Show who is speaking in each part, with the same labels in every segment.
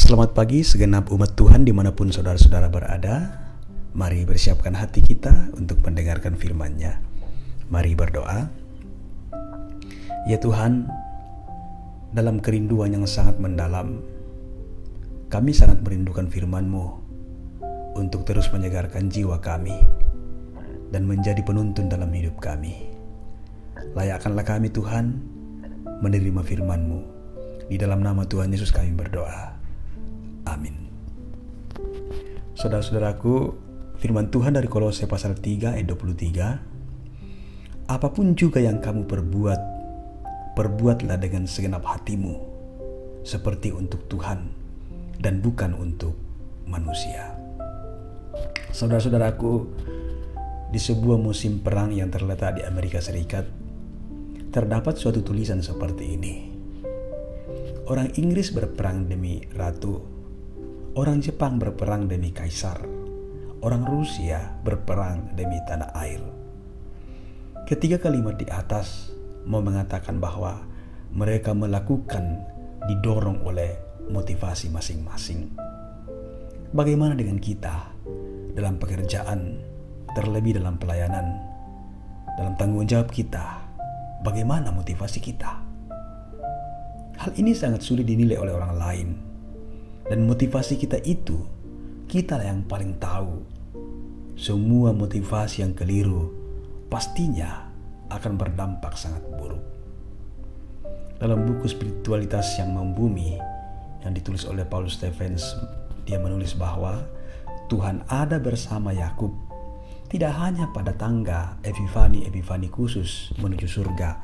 Speaker 1: Selamat pagi segenap umat Tuhan dimanapun saudara-saudara berada. Mari bersiapkan hati kita untuk mendengarkan firman-Nya. Mari berdoa. Ya Tuhan, dalam kerinduan yang sangat mendalam, kami sangat merindukan firman-Mu untuk terus menyegarkan jiwa kami dan menjadi penuntun dalam hidup kami. Layakkanlah kami Tuhan menerima firman-Mu. Di dalam nama Tuhan Yesus kami berdoa. Amin. Saudara-saudaraku, firman Tuhan dari Kolose pasal 3 ayat 23. Apapun juga yang kamu perbuat, perbuatlah dengan segenap hatimu, seperti untuk Tuhan dan bukan untuk manusia. Saudara-saudaraku, di sebuah musim perang yang terletak di Amerika Serikat, terdapat suatu tulisan seperti ini. Orang Inggris berperang demi ratu, orang Jepang berperang demi kaisar, orang Rusia berperang demi tanah air. Ketiga kalimat di atas mau mengatakan bahwa mereka melakukan didorong oleh motivasi masing-masing. Bagaimana dengan kita dalam pekerjaan, terlebih dalam pelayanan, dalam tanggung jawab kita? Bagaimana motivasi kita? Hal ini sangat sulit dinilai oleh orang lain. Dan motivasi kita itu, kita yang paling tahu. Semua motivasi yang keliru pastinya akan berdampak sangat buruk. Dalam buku Spiritualitas yang Membumi yang ditulis oleh Paul Stephens, dia menulis bahwa Tuhan ada bersama Yakub tidak hanya pada tangga Epifani khusus menuju surga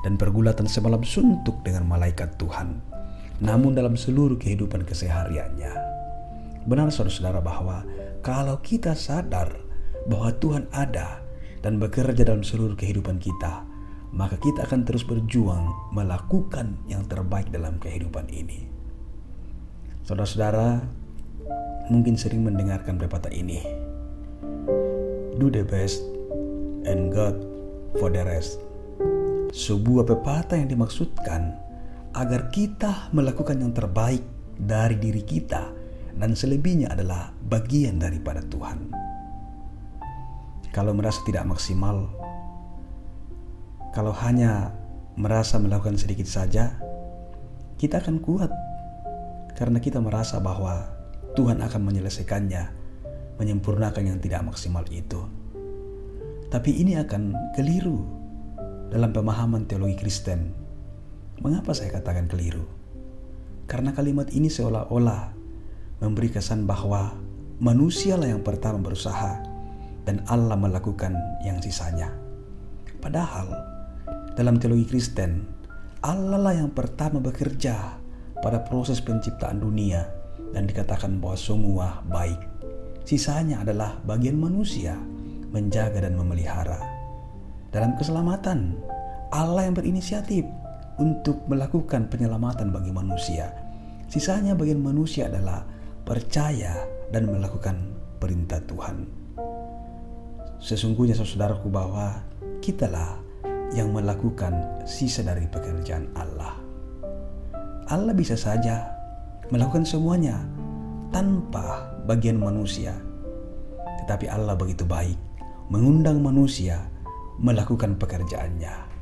Speaker 1: dan pergulatan semalam suntuk dengan malaikat Tuhan, namun dalam seluruh kehidupan kesehariannya. Benar saudara-saudara bahwa kalau kita sadar bahwa Tuhan ada dan bekerja dalam seluruh kehidupan kita, maka kita akan terus berjuang melakukan yang terbaik dalam kehidupan ini. Saudara-saudara mungkin sering mendengarkan pepatah ini, do the best and God for the rest. Sebuah pepatah yang dimaksudkan agar kita melakukan yang terbaik dari diri kita dan selebihnya adalah bagian daripada Tuhan. Kalau merasa tidak maksimal, kalau hanya merasa melakukan sedikit saja, kita akan kuat karena kita merasa bahwa Tuhan akan menyelesaikannya, menyempurnakan yang tidak maksimal itu. Tapi ini akan keliru dalam pemahaman teologi Kristen. Mengapa saya katakan keliru? Karena kalimat ini seolah-olah memberi kesan bahwa manusialah yang pertama berusaha dan Allah melakukan yang sisanya. Padahal dalam teologi Kristen, Allah lah yang pertama bekerja pada proses penciptaan dunia dan dikatakan bahwa semua baik. Sisanya adalah bagian manusia menjaga dan memelihara. Dalam keselamatan, Allah yang berinisiatif untuk melakukan penyelamatan bagi manusia. Sisanya bagian manusia adalah percaya dan melakukan perintah Tuhan. Sesungguhnya saudaraku bahwa kitalah yang melakukan sisa dari pekerjaan Allah. Allah bisa saja melakukan semuanya tanpa bagian manusia. Tetapi Allah begitu baik, mengundang manusia melakukan pekerjaannya.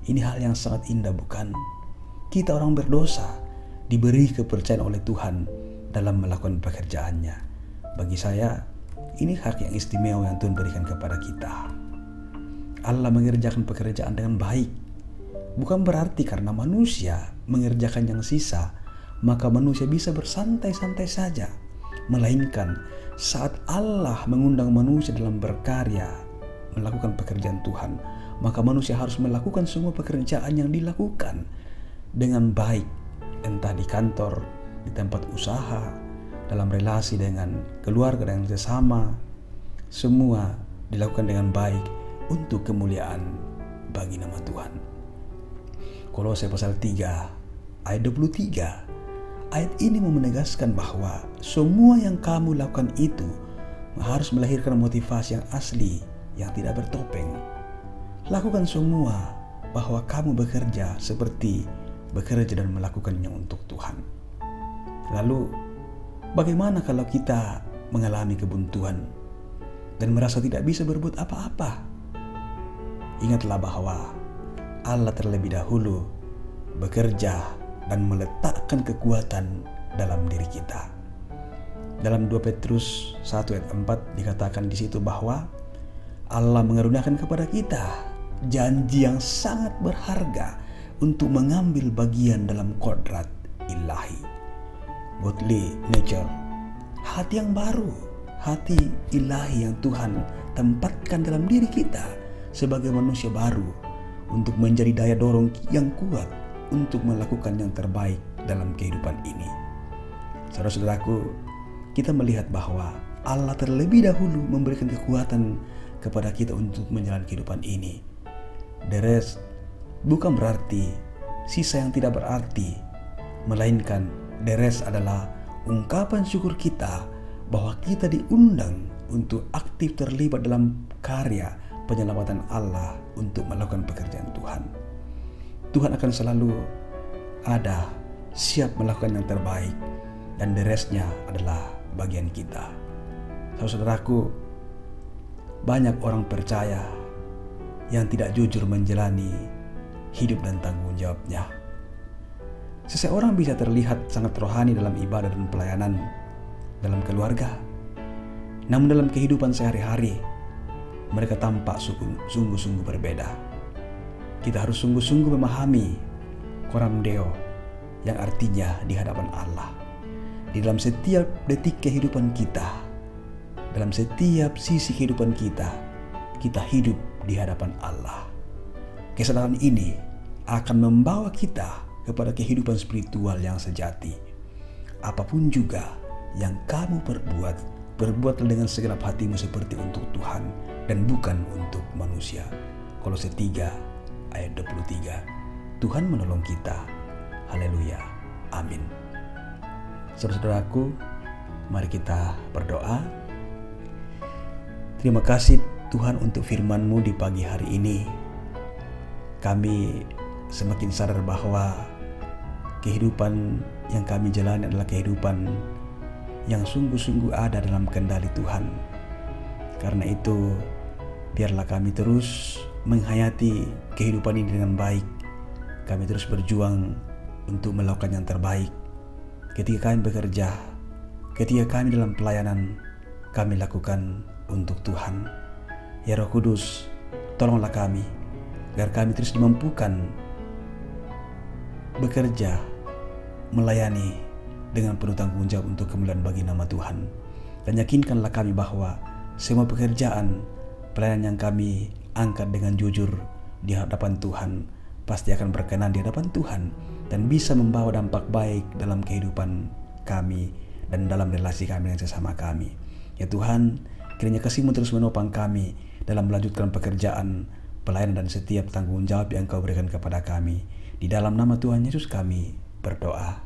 Speaker 1: Ini hal yang sangat indah, bukan? Kita orang berdosa diberi kepercayaan oleh Tuhan dalam melakukan pekerjaannya. Bagi saya, ini hak yang istimewa yang Tuhan berikan kepada kita. Allah mengerjakan pekerjaan dengan baik. Bukan berarti karena manusia mengerjakan yang sisa, maka manusia bisa bersantai-santai saja. Melainkan saat Allah mengundang manusia dalam berkarya, melakukan pekerjaan Tuhan, maka manusia harus melakukan semua pekerjaan yang dilakukan dengan baik, entah di kantor, di tempat usaha, dalam relasi dengan keluarga dan sesama. Semua dilakukan dengan baik untuk kemuliaan bagi nama Tuhan. Kolose pasal 3 ayat 23. Ayat ini menegaskan bahwa semua yang kamu lakukan itu harus melahirkan motivasi yang asli, yang tidak bertopeng. Lakukan semua bahwa kamu bekerja seperti bekerja dan melakukannya untuk Tuhan. Lalu, bagaimana kalau kita mengalami kebuntuan dan merasa tidak bisa berbuat apa-apa? Ingatlah bahwa Allah terlebih dahulu bekerja dan meletakkan kekuatan dalam diri kita. Dalam 2 Petrus 1 ayat 4 dikatakan di situ bahwa Allah mengaruniakan kepada kita janji yang sangat berharga untuk mengambil bagian dalam kodrat ilahi. Godly nature, hati yang baru, hati ilahi yang Tuhan tempatkan dalam diri kita sebagai manusia baru untuk menjadi daya dorong yang kuat untuk melakukan yang terbaik dalam kehidupan ini. Saudara-saudaraku, kita melihat bahwa Allah terlebih dahulu memberikan kekuatan kepada kita untuk menjalani kehidupan ini. The rest bukan berarti sisa yang tidak berarti, melainkan the rest adalah ungkapan syukur kita bahwa kita diundang untuk aktif terlibat dalam karya penyelamatan Allah untuk melakukan pekerjaan Tuhan. Tuhan akan selalu ada, siap melakukan yang terbaik, dan the rest-nya adalah bagian kita. Saudaraku, banyak orang percaya yang tidak jujur menjalani hidup dan tanggung jawabnya. Seseorang bisa terlihat sangat rohani dalam ibadah dan pelayanan dalam keluarga, namun dalam kehidupan sehari-hari mereka tampak sungguh-sungguh berbeda. Kita harus sungguh-sungguh memahami coram Deo, yang artinya di hadapan Allah. Di dalam setiap detik kehidupan kita, dalam setiap sisi kehidupan kita, kita hidup di hadapan Allah. Kesadaran ini akan membawa kita kepada kehidupan spiritual yang sejati. Apapun juga yang kamu perbuatlah dengan segenap hatimu seperti untuk Tuhan dan bukan untuk manusia. Kolose 3 ayat 23. Tuhan menolong kita. Haleluya. Amin. Saudara-saudaraku, mari kita berdoa. Terima kasih Tuhan untuk firman-Mu di pagi hari ini. Kami semakin sadar bahwa kehidupan yang kami jalani adalah kehidupan yang sungguh-sungguh ada dalam kendali Tuhan. Karena itu, biarlah kami terus menghayati kehidupan ini dengan baik. Kami terus berjuang untuk melakukan yang terbaik. Ketika kami bekerja, ketika kami dalam pelayanan, kami lakukan untuk Tuhan. Ya Roh Kudus, tolonglah kami, agar kami terus dimampukan bekerja, melayani dengan penuh tanggung jawab untuk kemuliaan bagi nama Tuhan. Dan yakinkanlah kami bahwa semua pekerjaan, pelayanan yang kami angkat dengan jujur di hadapan Tuhan, pasti akan berkenan di hadapan Tuhan dan bisa membawa dampak baik dalam kehidupan kami dan dalam relasi kami dengan sesama kami. Ya Tuhan, kiranya kasih-Mu terus menopang kami dalam melanjutkan pekerjaan, pelayanan dan setiap tanggung jawab yang Kau berikan kepada kami. Di dalam nama Tuhan Yesus kami berdoa.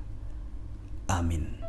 Speaker 1: Amin.